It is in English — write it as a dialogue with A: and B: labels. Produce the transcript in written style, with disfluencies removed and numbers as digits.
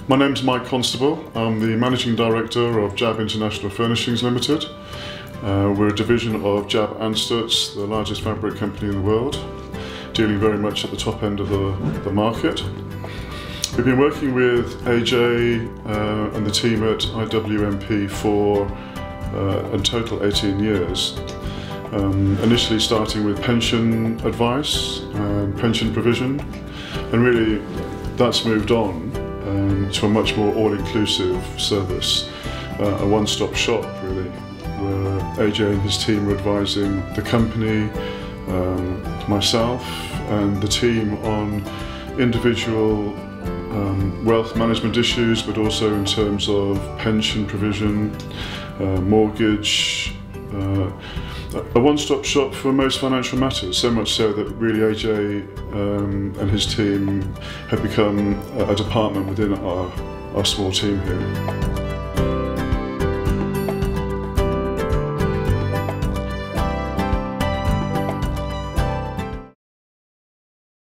A: My name's Mike Constable. I'm the Managing Director of JAB International Furnishings Limited. We're a division of JAB Anstutz, the largest fabric company in the world, dealing very much at the top end of the market. We've been working with AJ and the team at IWMP for in total 18 years. Initially starting with pension advice and pension provision, and really that's moved on to a much more all-inclusive service, a one-stop shop really, where AJ and his team are advising the company, myself and the team on individual wealth management issues, but also in terms of pension provision, mortgage, a one-stop shop for most financial matters, so much so that really AJ and his team have become a department within our small team here.